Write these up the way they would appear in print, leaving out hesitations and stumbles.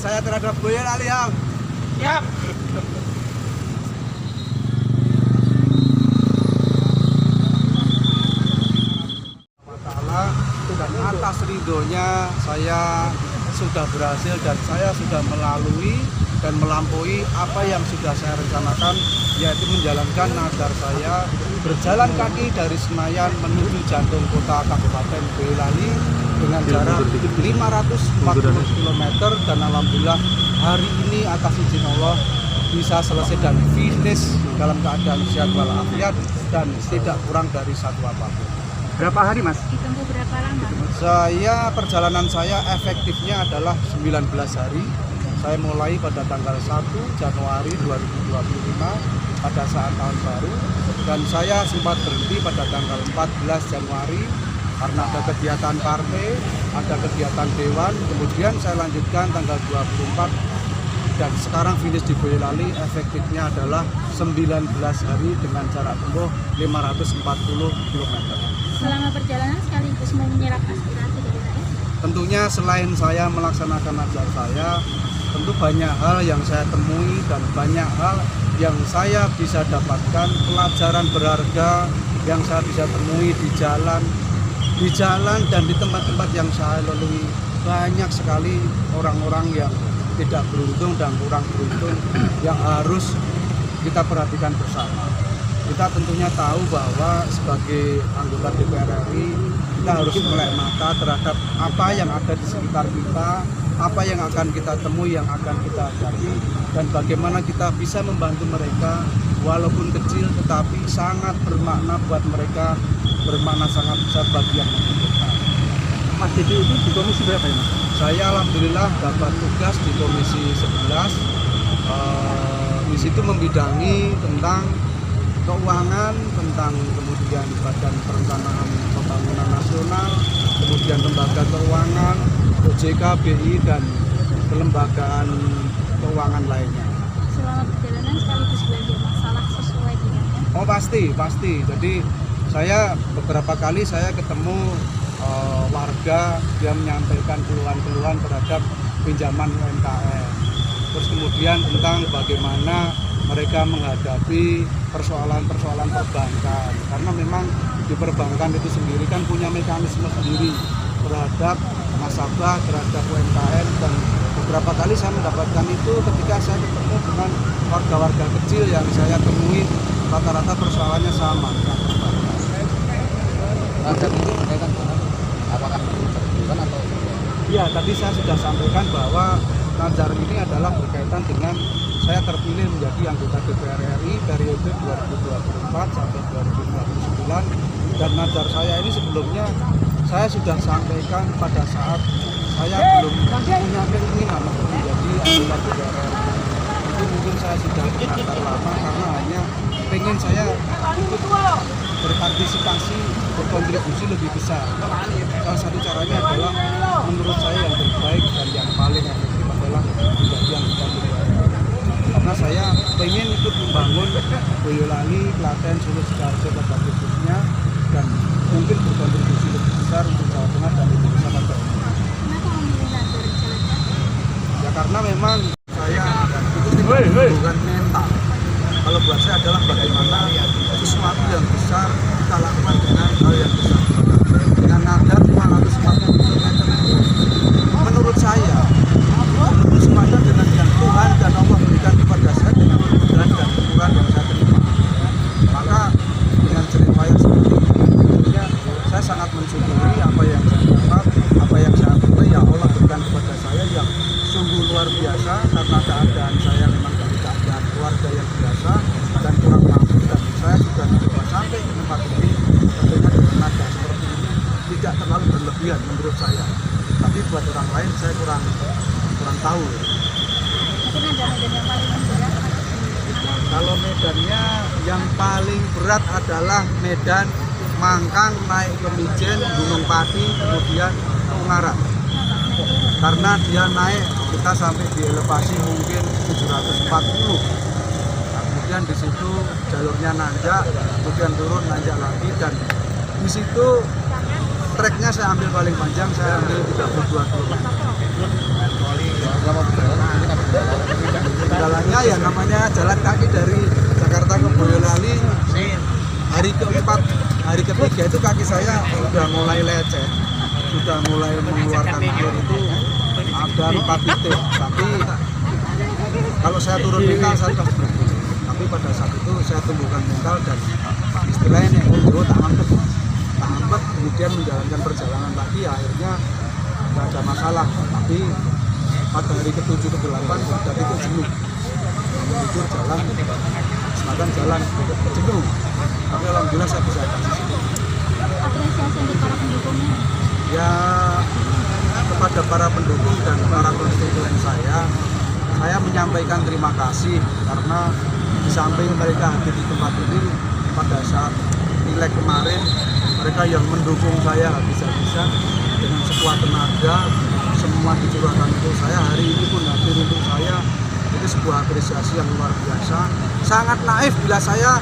saya terhadap Boyolali ya. Siap. Dan atas ridhonya saya sudah berhasil dan saya sudah melalui dan melampaui apa yang sudah saya rencanakan, yaitu menjalankan nadar saya berjalan kaki dari Senayan menuju jantung kota Kabupaten Boyolali dengan jarak 540 km, dan alhamdulillah hari ini atas izin Allah bisa selesai dan finish dalam keadaan sehat walafiat dan tidak kurang dari satu apapun. Berapa hari, Mas? Ditempuh berapa lama? Perjalanan saya efektifnya adalah 19 hari. Saya mulai pada tanggal 1 Januari 2025 pada saat tahun baru, dan saya sempat berhenti pada tanggal 14 Januari karena ada kegiatan partai, ada kegiatan dewan, kemudian saya lanjutkan tanggal 24 dan sekarang finish di Boyolali efektifnya adalah 19 hari dengan jarak tempuh 540 km. Selama perjalanan sekaligus menyerap aspirasi dari rakyat? Tentunya selain saya melaksanakan nadar saya, tentu banyak hal yang saya temui dan banyak hal yang saya bisa dapatkan, pelajaran berharga yang saya bisa temui di jalan dan di tempat-tempat yang saya lalui. Banyak sekali orang-orang yang tidak beruntung dan kurang beruntung yang harus kita perhatikan bersama. Kita tentunya tahu bahwa sebagai anggota DPR RI kita harus melek mata terhadap apa yang ada di sekitar kita, apa yang akan kita temui, yang akan kita hadapi, dan bagaimana kita bisa membantu mereka walaupun kecil tetapi sangat bermakna buat mereka, bermakna sangat besar bagi yang membutuhkan. Mas Didi itu di komisi berapa ya, Mas? Saya alhamdulillah dapat tugas di komisi 11. Di situ membidangi tentang keuangan, tentang kemudian Badan Perencanaan Pembangunan Nasional, kemudian lembaga keuangan, OJK, BI, dan kelembagaan keuangan lainnya. Selama perjalanan sekaligus belajar masalah sesuai dengannya? Oh pasti. Jadi saya beberapa kali saya ketemu warga yang menyampaikan keluhan-keluhan terhadap pinjaman UMKM. Terus kemudian tentang bagaimana mereka menghadapi persoalan-persoalan perbankan, karena memang di perbankan itu sendiri kan punya mekanisme sendiri terhadap nasabah, terhadap UMKM, dan beberapa kali saya mendapatkan itu ketika saya ketemu dengan warga-warga kecil yang saya temui, rata-rata persoalannya sama dengan perbankan. Nadar itu berkaitan dengan apakah berkaitan atau? Ya, tadi saya sudah sampaikan bahwa nadar ini adalah berkaitan dengan saya terpilih menjadi anggota DPR RI periode 2024 sampai 2029, dan nadar saya ini sebelumnya saya sudah sampaikan pada saat saya belum punya keinginan untuk menjadi anggota DPR RI. Itu mungkin saya sudah nadar lama karena hanya pengen saya ikut berpartisipasi, berkontribusi lebih besar. Salah satu caranya adalah menurut saya yang terbaik dan yang paling efektif adalah menjadi anggota DPR RI. Karena saya pengen ikut membangun Boyolali, Klaten, Solo, Sidoarjo pada khususnya, dan mungkin berkontribusi lebih besar untuk Jawa Tengah dan Indonesia pada umumnya. Kenapa memilih nadar jalan kaki? Ya karena memang saya itu tidak hubungan mental. Kalau buat saya adalah bagaimana sesuatu yang besar kita lakukan dengan hal yang besar. Dengan nadar 540 km itu menurut saya sepadan dengan yang Tuhan dan Allah berikan kepada saya dengan kebenaran dan ukuran yang saya terima. Maka dengan cerita yang seperti ini tentunya saya sangat mensyukuri apa yang saya dapat, apa yang saya peroleh yang Allah berikan kepada saya yang sungguh luar biasa, karena keadaan saya memang dari keadaan keluarga yang biasa dan kurang mampu, dan saya sudah mencoba sampai ke tempat ini tentunya dengan nada seperti ini tidak terlalu berlebihan menurut saya, tapi buat orang lain saya kurang tahu. Mungkin ada medan yang paling berat atau gimana? Kalau medannya yang paling berat adalah medan Mangkang naik ke Mijen, Gunung Pati, kemudian ke Ungaran. Karena dia naik, kita sampai di elevasi mungkin 740. Nah, kemudian di situ jalurnya nanjak, kemudian turun nanjak lagi, dan di situ treknya saya ambil paling panjang, saya ambil 32 km. Selama perjalanan Ya namanya jalan kaki dari Jakarta ke Boyolali. Hari keempat, hari ketiga itu kaki saya sudah mulai lecet, sudah mulai mengeluarkan air itu ada 4 titik. Tapi kalau saya turun mental saya sudah berhenti. Tapi pada saat itu saya tumbuhkan mental dan istilahnya tak mampet, kemudian menjalankan perjalanan lagi. Akhirnya nggak ada masalah. Tapi pada hari ke-7 ke-8 sudah titik jenuh. Tidur jalan, semakan jalan jenuh. Tapi alhamdulillah saya bisa Apresiasi untuk para pendukungnya. ya kepada para pendukung dan para konstituen saya menyampaikan terima kasih karena di samping mereka hadir di tempat ini pada saat Pileg kemarin mereka yang mendukung saya habis-habisan dengan sekuat tenaga, semua dicurahkan untuk saya. Hari ini pun hadir untuk saya, itu sebuah apresiasi yang luar biasa. Sangat naif bila saya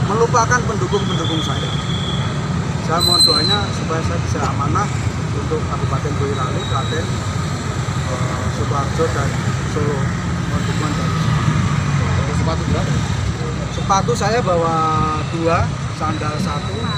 melupakan pendukung-pendukung saya. Saya mohon doanya supaya saya bisa amanah untuk Kabupaten Boyolali, Klaten, Sukoharjo dan Solo. Mohon dukungan dari Sepatu berapa? sepatu saya bawa 2, sandal 1,